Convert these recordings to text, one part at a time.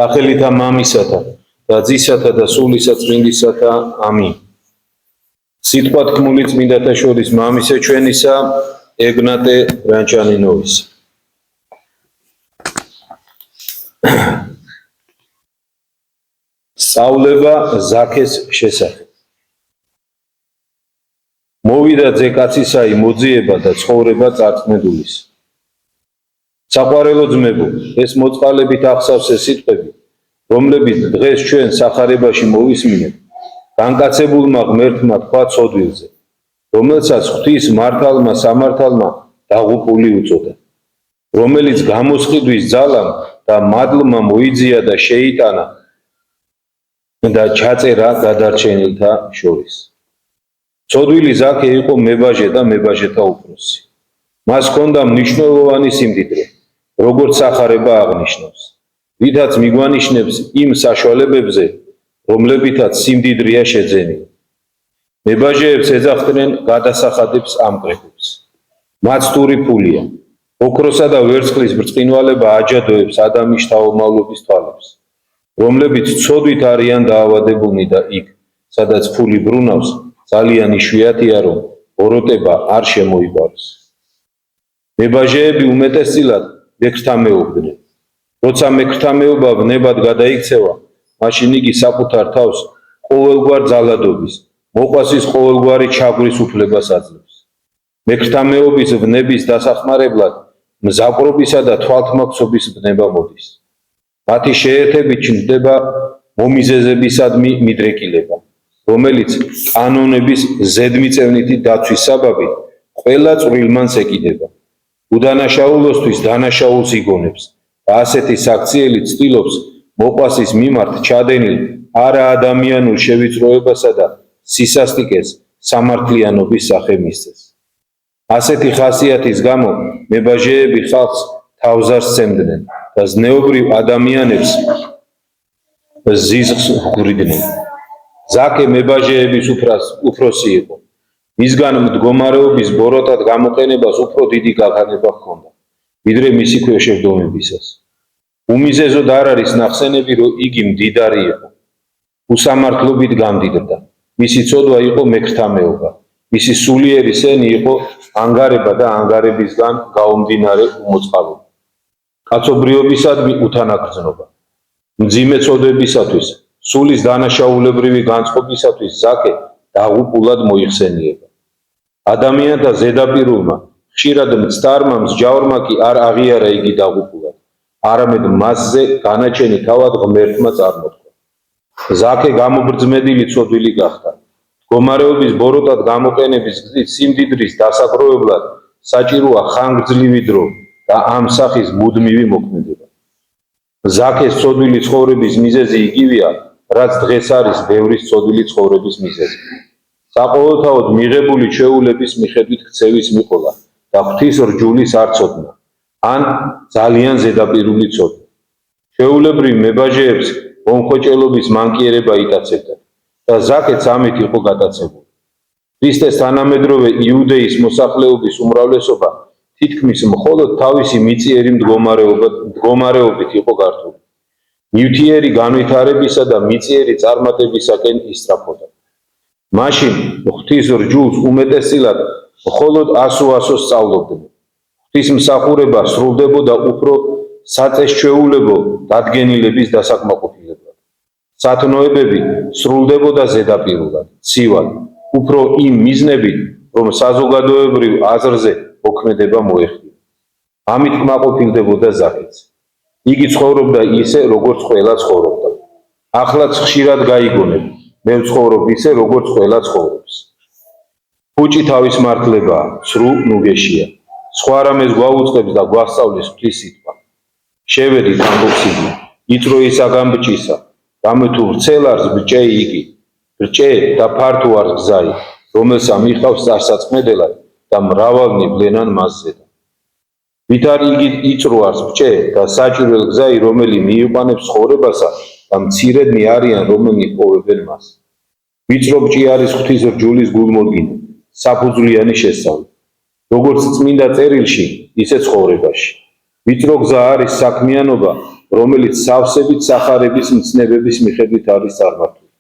სახელითა მამისათა და ძისათა და სულისა წმინდისათა ამინ. სიტყვა თქმული წმინდათა შორის მამისა ჩვენისა ეგნატე ბრანჩანინოვის. სწავლება ზაქეს შესახებ. მოვიდა ძეკაცისაი მოძიება და ცხოვრება წარწმედულის. საყვარელო ძმებო, ეს მოწყალებით აღსავსე სიტყვები, რომლებიც დღეს ჩვენ სახარებაში მოვისმინეთ, განკაცებულმა ღმერთმა თქვა ცოდვილზე, რომელსაც ღვთის მართალმა სამართალმა დაღუპული უწოდა, რომელიც გამოსყიდვის ძალამ და მადლმა მოიძია და შეიტანა და ჩაწერა გადარჩენილთა შორის. ცოდვილი ზაქე იყო მებაჟე და მებაჟეთა უფროსი. მას ჰქონდა მნიშვნელოვანი სიმდიდრე, როგორც სახარება აღნიშნავს, ვითაც მიგვანიშნებს იმ საშუალებებზე, რომლებითაც სიმდიდრეა შეძენილი. მებაჟეებს ეძახდნენ გადასახადებს ამკრებებს. მათ თური ფულია, ოქროსა და ვერცხლის ბრწყინვალება აჯადოებს ადამიანის თავმავლობის თვალებს, რომლებიც ცოდვით არიან დაავადებულნი და იქ, სადაც ფული ბრუნავს, ძალიან იშვიათია, რომ ბოროტება არ შემოიბაროს. მებაჟეები უმეტესწილად მექრთამეობდნენ. როცა მექრთამეობა ვნებად გადაიქცევა, მაშინ იგი საკუთარ თავს ყოველგვარ ძალადობის, მოყვასის ყოველგვარი ჩაგვრის უფლებას აძლევს. მექრთამეობის ვნების დასახმარებლად მზაკრობისა და თვალთმაქცობის ვნება მოდის. მათი შეერთებით ჩნდება მომიზეზებისადმი მიდრეკილება, რომელიც კანონების ზედმიწევნითი დაცვის საბაბით ყველა წვრილმანს ეკიდება. უდანაშაულოსთვის დანაშაულს იგონებს და ასეთი საქციელი ცდილობს მოყვასის მიმართ ჩადენილ არაადამიანურ შევიწროებასა და სისასტიკეს სამართლიანობის სახე მისცეს. ასეთი ხასიათის გამო მებაჟეები ხალხს თავზარს სცემდნენ და ზნეობრივ ადამიანებს ზიზღს ჰგვრიდნენ. ზაქე მებაჟეების უფროსი იყო. მისგან მდგომარეობის ბოროტად გამოყენებას უფრო დიდი გაქანება ჰქონდა, ვიდრე მისი ქვეშევრდომებისას. უმიზეზოდ არ არის ნახსენები, რომ იგი მდიდარი იყო. უსამართლობით გამდიდრდა. მისი ცოდვა იყო მექრთამეობა. მისი სულიერი სენი იყო ანგარება და ანგარებისგან გაუმდინარე უმოწყალობა. კაცობრიობისადმი უთანაგრძნობა. მძიმე ცოდვებისათვის, სულის დანაშაულებრივი განწყობისათვის ზაქე დაღუპულად მოიხსენიება. ადამიანთა ზედაპირულმა, ხშირად მცდარმა მსჯავრმა კი არ აღიარა იგი დაღუპულად, არამედ მასზე განაჩენი თავად ღმერთმა წარმოთქვა. ზაქე გამობრძმედილი ცოდვილი გახდა. მდგომარეობის ბოროტად გამოყენების გზით სიმდიდრის დასაგროვებლად საჭიროა ხანგრძლივი დრო და ამ სახის მუდმივი მოქმედება. ზაქეს ცოდვილი ცხოვრების მიზეზი იგივეა, რაც დღეს არის ბევრის ცოდვილი ცხოვრების მიზეზი. საყოველთაოდ მიღებული ჩვეულების მიხედვით ქცევის მიყოლა და ღვთის რჯულის არ ცოდნა, ან ძალიან ზედაპირული ცოდნა. ჩვეულებრივ მებაჟეებს მომხოჭელობის მანკიერება იტაცებდა და ზაქეც ამით იყო გატაცებული. ქრისტეს თანამედროვე იუდეის მოსახლეობის უმრავლესობა თითქმის მხოლოდ თავისი მიწიერი მდგომარეობით იყო გართული. ნივთიერი განვითარებისა და მიწიერი წარმატებისაკენ ისწრაფოდა. მაშინ ღვთის რჯულს უმეტესწილად მხოლოდ ასო-ასო სწავლობდნენ. ღვთისმსახურება სრულდებოდა უფრო საწესჩვეულებო დადგენილების დასაკმაყოფილებლად. სათნოებები სრულდებოდა ზედაპირულად, ცივად, უფრო იმ მიზნებით, რომ საზოგადოებრივ აზრზე მოქმედება მოეხდინა. ამით კმაყოფილდებოდა ზაქეც. იგი ცხოვრობდა ისე, როგორც ყველა ცხოვრობდა. ახლაც ხშირად გაიგონებ, მე ვცხოვრობ ისე, როგორც ყველა ცხოვრობს. ფუჭი თავის მართლებაა, ცრუ ნუგეშია. სხვა რამეს გვაუწყებს და გვასწავლის ღვთის სიტყვა. შევედით ამბობს იგი, იწრო ისა გამბჭისა, რამე თუ ვრცელ არს ბჭე იგი, ბჭე და ფართო არს გზაი, რომელსა მიხავს წარსაწმედელად და მრავალნი ვლენან მასზედა. ვით არ იგი იწრო არს ბჭე და საჭირველ გზაი, რომელი მიიყვანებს ცხოვრებასა და მცირედნი არიან, რომელნი პოვებენ მას. ვიწრო ბჭი არის ღვთის რჯულის გულმოდგინე, საფუძვლიანი შესწავლი, როგორც წმინდა წერილში, ისე ცხოვრებაში. ვიწრო გზა არის საქმიანობა, რომელიც სავსებით სახარების მცნებების მიხედვით არის წარმართული.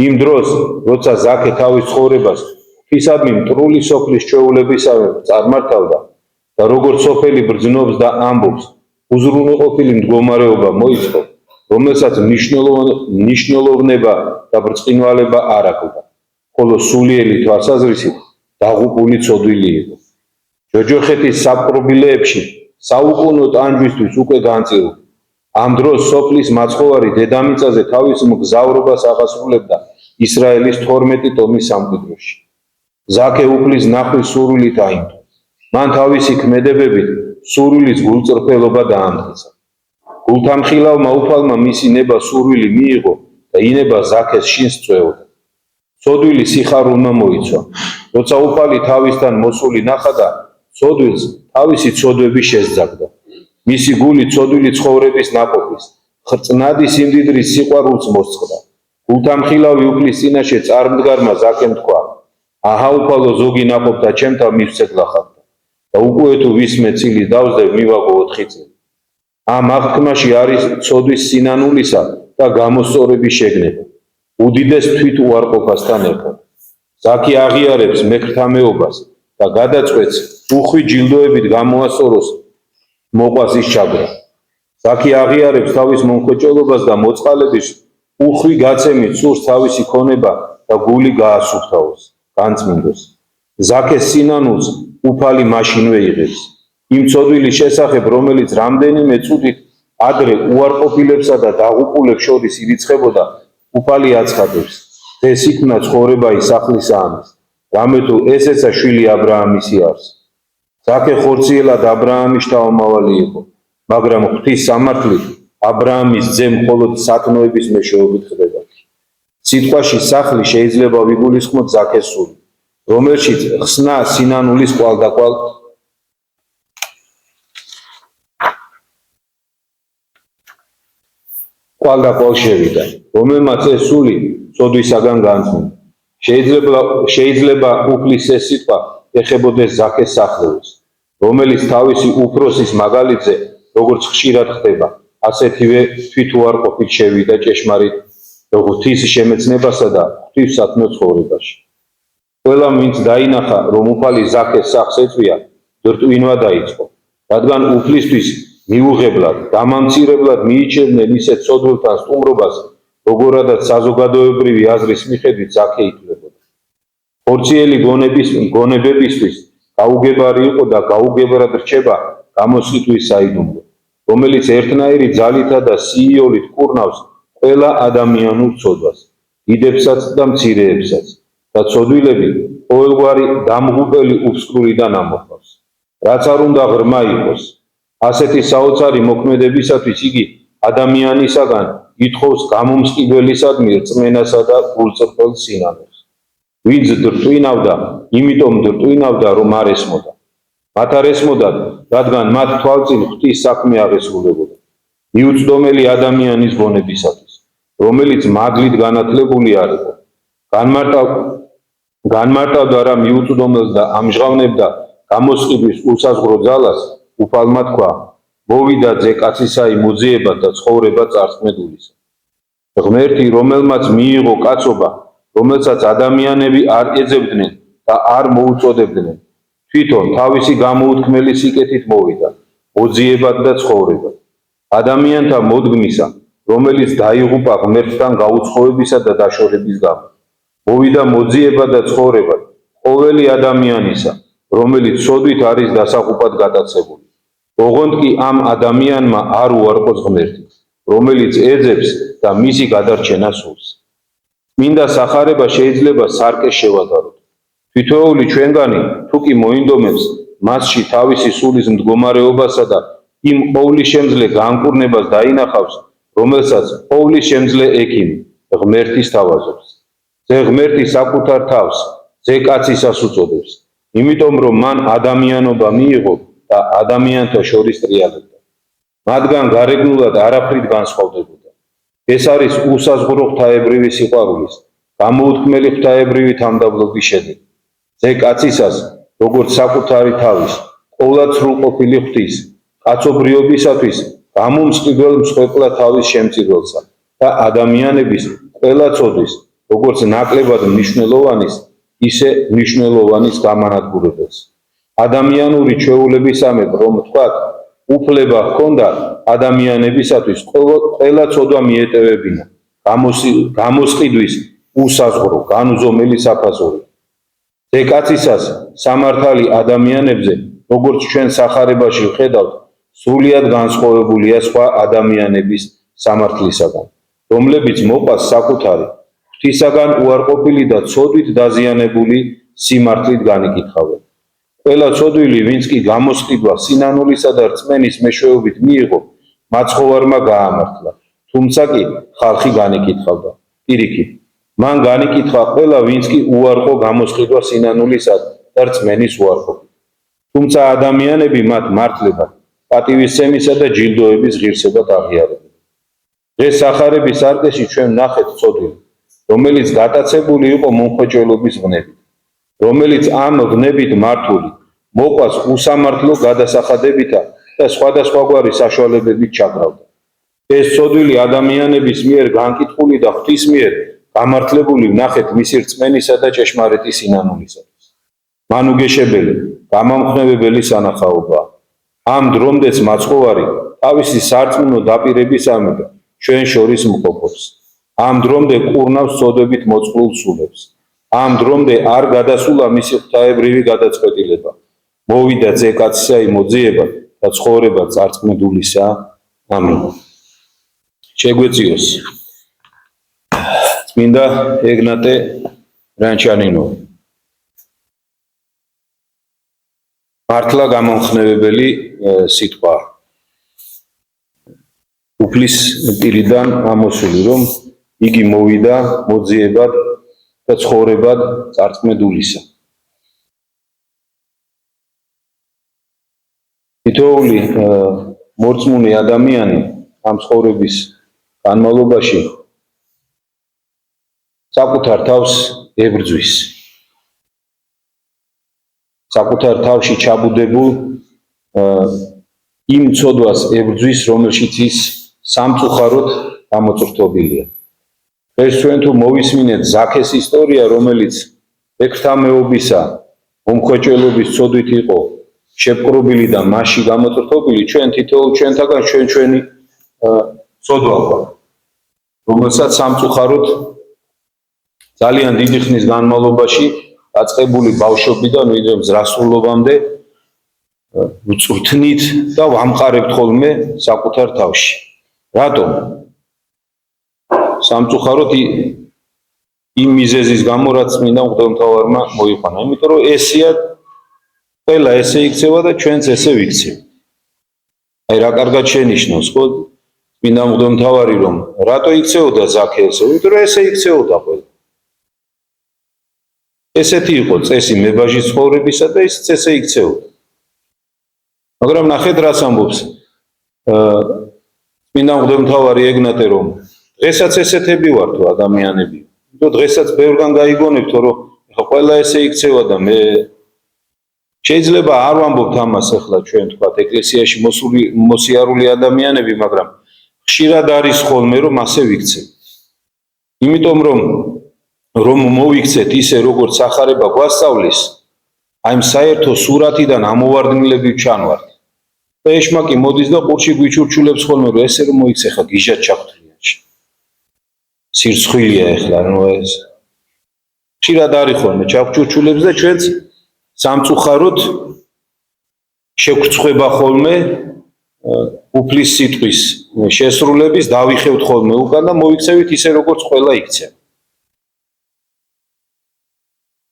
იმ დროს, როცა ზაქე თავის ცხოვრებას ღვთისადმი მტრული სოფლის ჩვეულებისავე წარმართავდა და როგორც სოფელი ბრძნობს და ამბობს, უზრუნველყოფილი მდგომარეობა მოიწყო, რომელსაც მნიშვნელოვნება და ბრწყინვალება არ აკლდა, ხოლო სულიერი თვალსაზრისით დაღუპული ცოდვილი იყო. ჯოჯოხეთის საპყრობილეებში საუკუნო ტანჯვისთვის უკვე განწირული. ამ დროს სოფლის მაცხოვარი დედამიწაზე თავის მგზავრობას აღასრულებდა ისრაელის 12 ტომის სამკვიდროში. ზაქე უფლის ნახვის სურვილით აიმტო. მან თავისი ქმედებებით სურვილის გულწრფელობა დაამტკიცა. გულთამხილავმა უფალმა მისი ნება სურვილი მიიღო და ინება ზაქეს შინს წვეოდა. ცოდვილი სიხარულმა მოიცვა. როცა უფალი თავისთან მოსული ნახა, ცოდვილს თავისი ცოდვები შესძაგდა. მისი გული ცოდვილი ცხოვრების ნაყოფის, ხრწნადი სიმდიდრის სიყვარულს მოსწყდა. გულთამხილავი უფლის წინაშე წარმდგარმა ზაქემ თქვა: აჰა უფალო, ზოგი ნაყოფთა ჩემთან მივცეკლახავდა და უკვე თუ ვისმე წილი დავსდევ, მივაგო 4 წელი. ამ აღთქმაში არის ცოდვის სინანულისა და გამოსწორების შეგნება, უდიდეს თვით უარყოფასთან ერთად. ზაქი აღიარებს მექრთამეობას და გადაწყვეტს უხვი ჯილდოებით გამოასწოროს მოყვას ის ჩაგვრა. ზაქი აღიარებს თავის მომხვეჭელობას და მოწყალების უხვი გაცემით სურს თავისი ქონება და გული გაასუფთავოს, განწმინდოს. ზაქეს სინანულს უფალი მაშინვე იღებს. იმ ცოდვილის შესახებ, რომელიც რამდენიმე წუთით ადრე უარყოფილებსა და დაღუპულებს შორის ირიცხებოდა, უფალი აცხადებს: ეს იქნა ცხოვრება ისახლისა ამის, რამე თუ ესეცა შვილი აბრაამის იარს. ზაქე ხორციელად აბრაამის შთამომავალი იყო, მაგრამ ღვთის სამართლით აბრაამის ძე მხოლოდ სათნოების მეშვეობით ხდება. სიტყვაში სახლი შეიძლება ვიგულისხმოთ ზაქეს სული, რომელშიც ხსნა სინანულის კვალდაკვალ შევიდა, რომელმაც ეს სული ცოდვისაგან განწმინდა. შეიძლება უფლის ეს სიტყვა ეხებოდეს ზაქეს სახლს, რომელიც თავისი უფროსის მაგალითზე, როგორც ხშირად ხდება, ასეთივე თვითუარყოფით შევიდა ჭეშმარიტ ღვთის შემეცნებასა და ღვთისათნო ცხოვრებაში. ყველამ, ვინც დაინახა, რომ უფალი ზაქეს სახლს ეწვია, დრტვინვა დაიწყო, რადგან უფლისთვის მიუღებლად, დამამცირებლად მიიჩნევდნენ ისეთ ცოდვილთან სტუმრობას, როგორადაც საზოგადოებრივი აზრის მიხედვით ზაქე ითვლებოდა. ხორციელი გონებებისთვის გაუგებარი იყო და გაუგებრად რჩება გამოსყიდვის საიდუმლო, რომელიც ერთნაირი ძალითა და სიიოლით კურნავს ყველა ადამიანურ ცოდვას, დიდებსაც და მცირეებსაც, და ცოდვილები ყოველგვარი დამღუპელი უფსკრულიდან ამოხავს. რაც არ უნდა ღრმა იყოს, ასეთი საოცარი მოქმედებისათვის იგი ადამიანისაგან ითხოვს გამომსყიდველისადმი რწმენასა და გულწრფელ სინანულს. ვინც დრტვინავდა, იმიტომ დრტვინავდა, რომ არ ესმოდა. მათ არ ესმოდათ, რადგან მათ თვალწინ ღვთის საქმე აღესრულებოდა, მიუწვდომელი ადამიანის გონებისათვის, რომელიც მადლით განათლებული არ იყო. განმარტავდა რა მიუწვდომელს და ამჟღავნებდა გამოსყიდვის უსაზღვრო ძალას, უფალმა თქვა: მოვიდა ძე კაცისაი მოძიება და ცხოვრება წარსმედულისა. ღმერთი, რომელმაც მიიღო კაცობა, რომელსაც ადამიანები არ ეძებდნენ და არ მოუწოდებდნენ, თვითონ თავისი გამოუთქმელი სიკეთით მოვიდა, მოძიებად და ცხოვრებად. ადამიანთა მოდგმისა, რომელიც დაიღუპა ღმერთთან გაუცხოებისა და დაშორების გამო, მოვიდა მოძიებად და ცხოვრებად ყოველი ადამიანისა, რომელიც ცოდვით არის დასაღუპად გატაცებული. ოღონდ კი ამ ადამიანმა არ უარყოს ღმერთი, რომელიც ეძებს და მისი გადარჩენა სურს. წმინდა სახარება შეიძლება სარკეს შევადაროთ. თითოეული ჩვენგანი თუ კი მოინდომებს მასში თავისი სულის მდგომარეობასა და იმ ყოვლისშემძლე განკურნებას დაინახავს, რომელსაც ყოვლისშემძლე ექიმი ღმერთი სთავაზობს. ძე ღმერთი საკუთარ თავს ძე კაცისას უწოდებს, იმიტომ რომ მან ადამიანობა მიიღო და ადამიანთა შორის ტრიალებდა. მათგან გარეგნულად არაფრით განსხვავდებოდა. ეს არის უსაზღვრო ღვთაებრივი სიყვარულის, გამოუთქმელი ღვთაებრივი თამდაბლობის შედეგი. ძე კაცისას, როგორც საკუთარი თავის, ყოვლად სრულყოფილი ღვთის, კაცობრიობისათვის გამომწყობელ მსხვერპლად თავის შემწირველსა და ადამიანების ყველა ცოდვის, როგორც ნაკლებად მნიშვნელოვანის, ისე მნიშვნელოვანის გამანადგურებელს. ადამიანური ჩვეულებისამებრ, რომ ვთქვათ, უფლება ჰქონდა ადამიანებისათვის ყველა ცოდვა მიეტევებინა, გამოსყიდვის უსაზღვრო, განუზომელი საფასური. ზეკაცისას სამართალი ადამიანებზე, როგორც ჩვენ სახარებაში ვხედავთ, სრულიად განსხვავებულია სხვა ადამიანების სამართლისაგან, რომლებიც მოყვას საკუთარი ღვთისაგან უარყოფილი და ცოდვით დაზიანებული სიმართლით განიკითხავენ. ყველა ცოდვილი, ვინც კი გამოსყიდვა სინანულისა და რწმენის მეშვეობით მიიღო, მაცხოვარმა გაამართლა, თუმცა კი ხალხი განიკითხავდა. პირიქით, მან განიკითხა ყველა, ვინც კი უარყო გამოსყიდვა სინანულისა და რწმენის უარყოფით. თუმცა ადამიანები მათ მართლებად, პატივისცემისა და ჯილდოების ღირსებად აღიარებენ. დღეს სახარების არკეში ჩვენ ვნახეთ ცოდვილი, რომელიც გატაცებული იყო მომხვეჭველობის ვნებით, რომელიც ამ ვნებით მართული, მოყვას უსამართლო გადასახადებითა და სხვადასხვაგვარი საშუალებებით ჩაკრავდა. ეს ცოდვილი ადამიანების მიერ განკითხული და ღვთის მიერ გამართლებული ვნახეთ მისი რწმენისა და ჭეშმარიტი სინანულისათვის. მანუგეშებელი, გამამხნევებელი სანახაობაა. ამ დრომდეც მაცხოვარი თავისი სარწმუნო დაპირებისამებრ ჩვენ შორის მყოფობს. ამ დრომდე ყურნავს ცოდვებით მოწყვლულ სულებს. ამ დრომდე არ გადასულა მისი ღვთაებრივი გადაწყვეტილება. მოვიდა ზეკაცისა მოძიება და ცხოვრება წარწმუნდულისა. ამინ. შეგვეციოს. წმინდა ეგნატე რანჩანინო. მართლა გამომხნევებელი სიტყვა. უფლის პირიდან ამოსული, რომ იგი მოვიდა მოძიებად და ცხოვრებად წარწმუნდულისა. თითოეული მორწმუნე ადამიანი ამ ცხოვრების განმავლობაში საკუთარ თავს ებრძვის. საკუთარ თავში ჩაბუდებულ იმ ცოდვას ებრძვის, რომელშიც ის სამწუხაროდ გამოწვრთობილია. ეს ჩვენ თუ მოვისმინეთ ზაქეს ისტორია, რომელიც ექთამეობისა, მომხვეჭველობის ცოდვით იყო შეპყრობილი და მასში გამოწვრთობილი, ჩვენ თითოეულ ჩვენთაგან ჩვენი ცოდვა გვაქვს, რომელსაც სამწუხაროდ ძალიან დიდი ხნის განმავლობაში დაწყებული ბავშვობიდან ვიდრე მზრასრულობამდე ვწვრთნით და ვამყარებთ ხოლმე საკუთარ თავში. რატომ? სამწუხაროდ იმ მიზეზის გამო, რაც წმინდა მღვდელმთავარმა მოიყვანა. იმიტომ რომ ესეა ყველა ესე იქცევა და ჩვენც ესე ვიქცევ. აი რა კარგად შენიშნოს, ხო? წმინდა მღვდელმთავარი რომ რატო იქცეოდა ზაქე ესე? იმიტომ რომ ესე იქცეოდა ყველა. ესეთი იყო წესი მებაჟის ცხოვრებისა და ის ესე იქცეოდა. მაგრამ ნახეთ რას ამბობს წმინდა მღვდელმთავარი ეგნატე, რომ დღესაც ესეთები ვარ თუ ადამიანები. იმიტომ დღესაც ბევრგან გაიგონებთ, რომ ყველა ესე იქცევა და მე შეიძლება არ ვამბობთ ამას ახლა ჩვენ თქვათ ეკლესიაში მოსიარული ადამიანები, მაგრამ ხშირად არის ხოლმე რომ ასე ვიქცევთ. იმიტომ რომ მოვიქცეთ ისე როგორც სახარება გვასწავლის, აი საერთო სურათიდან ამოვარდნილები ჩანვართ. და ეშმაკი მოდის და ყურში გვიჩურჩულებს ხოლმე, რომ ესე რომ მოიქცე ხა გიჟად ჩაგვთრიანში. სირცხვილია ახლა, ეს ხშირად არის ხოლმე ჩაგვჩურჩულებს და ჩვენც სამწუხაროდ შეგვწყვება ხოლმე უფლის სიტყვის შესრულების, დავიხევთ ხოლმე უკან და მოიქცევით ისე როგორც ყველა იქცევა.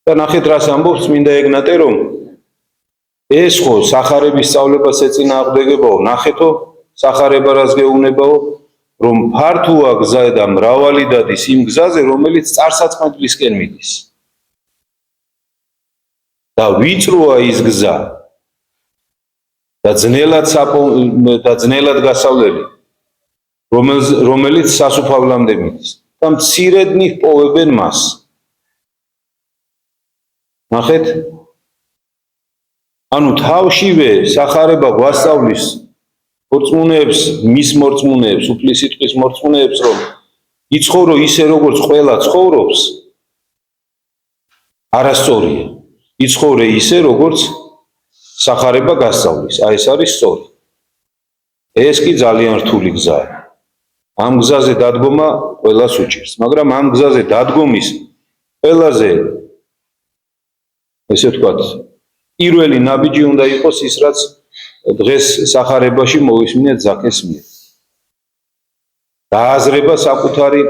და ნახეთ რას ამბობს წმინდა ეგნატე, რომ ეს ხო სახარების სწავლებას ეწინააღმდეგებაო, ნახეთო სახარება რას გეუბნებაო, რომ ფართოა გზა და მრავალი დადის იმ გზაზე, რომელიც წარსაწმენდისკენ მიდის. და ვიწროა ის გზა და ძნელად გასავლელი, რომელიც სასუფავლამდე მიდის. და მცირედნი ჰპოვებენ მას. ნახეთ, ანუ თავშივე სახარება გვასწავლის, მორწმუნეებს, მის მორწმუნეებს, უფლის სიტყვის მორწმუნეებს, რომ იცხოვრო ისე, როგორც ყველა ცხოვრობს, არასწორია. იცხოვრე ისე, როგორც სახარება გასწავლის. აი ეს არის სწორი. ეს კი ძალიან რთული გზაა. ამ გზაზე დადგომა ყველას უჭირს, მაგრამ ამ გზაზე დადგომის ყველაზე ესე ვთქვათ, პირველი ნაბიჯი უნდა იყოს ის, რაც დღეს სახარებაში მოვისმინეთ ზაქეს მიერ. დააზრება საკუთარი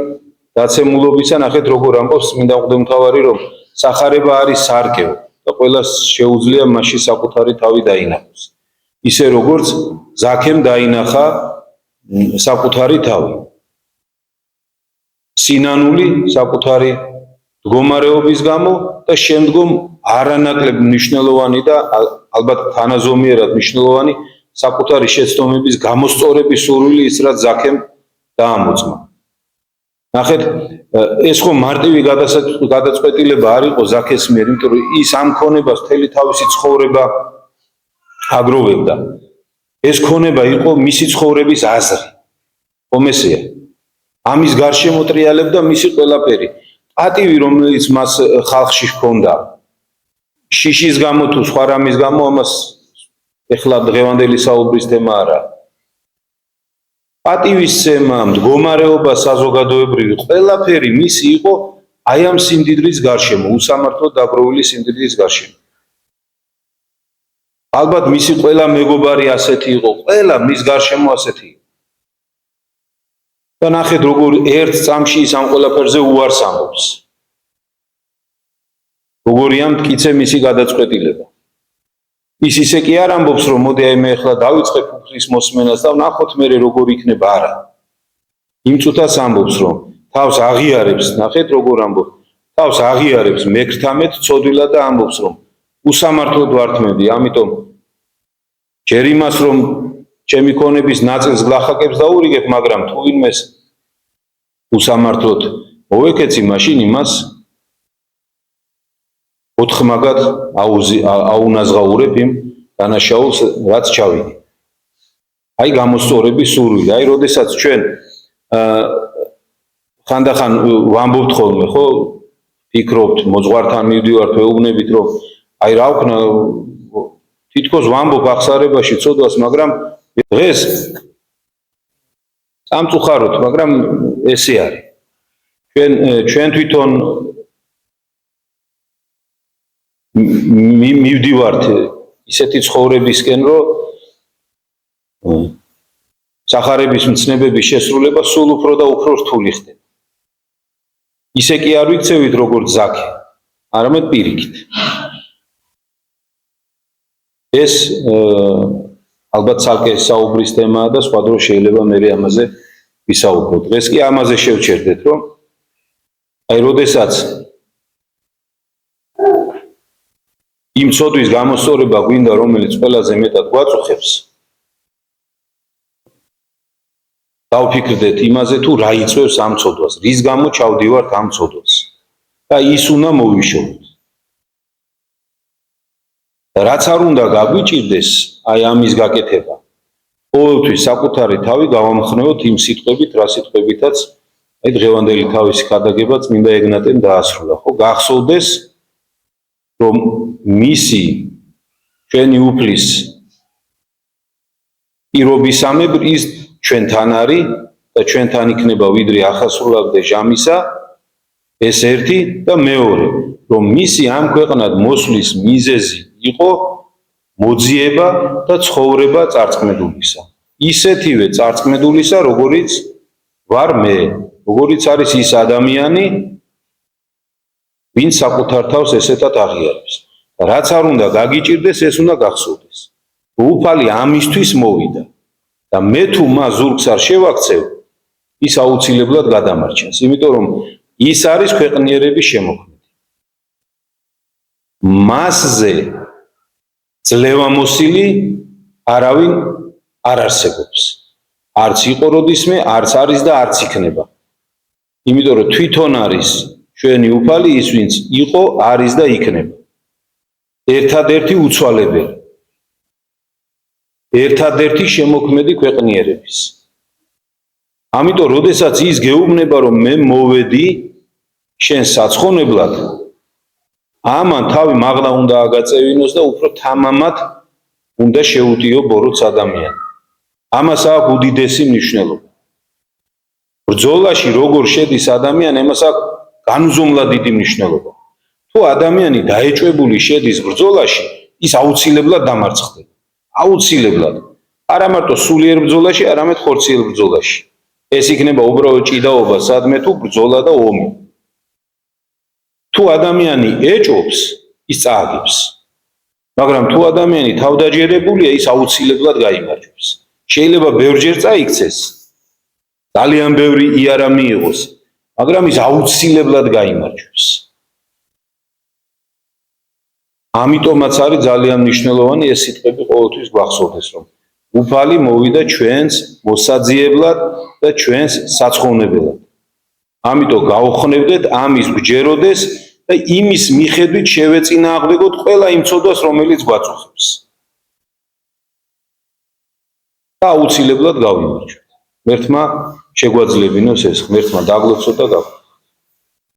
დაცემულობისა, ნახეთ როგორ ამბობს წმინდა მღვდელმთავარი, რომ სახარება არის სარკეო და ყველას შეუძლია მასში საკუთარი თავი დაინახოს. ისე როგორც ზაქემ დაინახა საკუთარი თავი. სინანული საკუთარი მდგომარეობის გამო და შემდგომ არანაკლებ მნიშვნელოვანი და ალბათ თანაზომიერად მნიშვნელოვანი საკუთარი შეცდომების გამოსწორების სურვილი ის, რაც ზაქემ დაამოწმა. ნახეთ, ეს ხო მარტივი გადაწყვეტილება არ იყო ზაქეს მიერ, იმიტომ რომ ის ამ ქონებას მთელი თავისი ცხოვრება აგროვებდა. ეს ქონება იყო მისი ცხოვრების აზრი. ხომესეა. ამის გარშემო ტრიალებდა მისი ყველაფერი. პატივი, რომელიც მას ხალხში ჰქონდა, შიშის გამო თუ სხვა რამის გამო, ამას ეხლა დღევანდელი საუბრის თემა არა. პატივისცემა, მდგომარეობა საზოგადოებრივი, ყველაფერი მისი იყო აი ამ სიმდიდრის გარშემო, უსამართლოდ დაგროვილი სიმდიდრის გარშემო. ალბათ მისი ყველა მეგობარი ასეთი იყო, ყველა მის გარშემო ასეთი იყო. და ნახეთ როგორ ერთ წამში ის ამ ყველაფერზე უარს ამბობს. როგორია მტკიცე მისი გადაწყვეტილება. ის ისე კი არ ამბობს, რომ მოდი აი მე ახლა დავიწყებ უფლის მოსმენას და ვნახოთ მე როგორ იქნება, არა. იმ წუთას ამბობს, რომ თავს აღიარებს, ნახეთ როგორ ამბობს, თავს აღიარებს მეკრთამეთ ცოდვილად და ამბობს, რომ უსამართლოდ ვართმევდი, ამიტომ ჯერ იმას, რომ ჩემი ქონების ნაწილს გლახაკებს დაურიგებ, მაგრამ თუ ვინმეს უსამართლოდ მოვეკეცი, მაშინ იმას ოთხმაგად აუნაზღაურებ იმ დანაშაულს, რაც ჩავიდი. აი გამოსწორების სურვილი. აი როდესაც ჩვენ ხანდახან ვამბობთ ხოლმე, ხო, ფიქრობთ, მოძღვართან მივდივართ, ვეუბნებით, რომ აი რა ვქნა, თითქოს ვამბობ აღსარებაში ცოდვას, მაგრამ დღეს სამწუხაროდ, მაგრამ ესე არის. ჩვენ თვითონ მივდივართ ისეთი ცხოვრებისკენ, რომ სახარების მცნებების შესრულება სულ უფრო და უფრო რთული ხდება. ისე კი არ ვიქცევით როგორც ზაქე, არამედ პირიქით. ეს ალბათ ცალკე საუბრის თემაა და სხვა დროს შეიძლება მე ამაზე ვისაუბროთ. დღეს კი ამაზე შევჩერდეთ, რომ აი როდესაც იმ ცოდვის გამოსწორება გვინდა, რომელიც ყველაზე მეტად გვაწუხებს, დავფიქრდეთ იმაზე, თუ რა იწვევს ამ ცოდვას, რის გამო ჩავდივართ ამ ცოდვას და ის უნდა მოვიშოვოთ. რაც არ უნდა გაგვიჭირდეს აი ამის გაკეთება, ყოველთვის საკუთარი თავი გავამხნევოთ იმ სიტყვებით, რა სიტყვებითაც აი დღევანდელი თავისი ქადაგება წმინდა ეგნატემ დაასრულა, ხო, გახსოვდეს, რომ მისი ჩვენი უფლის პირობისამებრ ის ჩვენთან არის და ჩვენთან იქნება ვიდრე ახასრულამდე ჟამისა, ეს ერთი და მეორე, რომ მისი ამ ქვეყნად მოსვლის მიზეზი იყო მოძიება და ცხოვრება წარწმედულისა. ისეთივე წარწმედულისა, როგორიც ვარ მე, როგორიც არის ის ადამიანი, ვინც საკუთარ თავს ესეთად აღიარებს. რაც არ უნდა გაგიჭირდეს, ეს უნდა გახსოვდეს. უფალი ამისთვის მოვიდა და მე თუ მას ზურგს არ შევაქცევ, ის აუცილებლად გადამარჩენს, იმიტომ რომ ის არის ქვეყნიერების შემოქმედი. მასზე ძლევამოსილი არავინ არ არსებობს. არც იყო როდისმე, არც არის და არც იქნება. იმიტომ რომ თვითონ არის ჩვენი უფალი, ის ვინც იყო, არის და იქნება. ერთადერთი უცვალებელი. ერთადერთი შემოქმედი ქვეყნიერების. ამიტომ, როდესაც ის გეუბნება, რომ მე მოვედი შენ საცხონებლად, ამან თავი მაღლა უნდა აგაწევინოს და უფრო თამამად უნდა შეუტიო ბოროტს ადამიანი. ამას აქვს უდიდესი მნიშვნელობა. ბრძოლაში როგორ შედის ადამიანი, ამას აქვს განუზომლად დიდი მნიშვნელობა. თუ ადამიანი დაეჭვებული შედის ბრძოლაში, ის აუცილებლად დამარცხდება. აუცილებლად. არა მარტო სულიერ ბრძოლაში, არამედ ხორციელ ბრძოლაში. ეს იქნება უბრალოდ ჭიდაობა, სადმე თუ ბრძოლა და ომი. თუ ადამიანი ეჭობს, ის წააგებს. მაგრამ თუ ადამიანი თავდაჯერებულია, ის აუცილებლად გაიმარჯვებს. შეიძლება ბევრჯერ წაიქცეს, ძალიან ბევრი იარა მიიღოს, მაგრამ ის აუცილებლად გაიმარჯვებს. ამიტომაც არის ძალიან მნიშვნელოვანი ეს სიტყვები ყოველთვის გვახსოვდეს, რომ უფალი მოვიდა ჩვენს მოსაძიებლად და ჩვენს საცხოვნებლად. ამიტომ გავხნევდეთ ამის გჯეროდეს და იმის მიხედვით შევეწინააღმდეგოთ ყველა იმ ცოდვას, რომელიც გვაწუხებს. და აუცილებლად გავიმარჯვეთ. ღმერთმა შეგვაძლებინოს ეს, ღმერთმა დაგლოცოთ და გავხსნათ.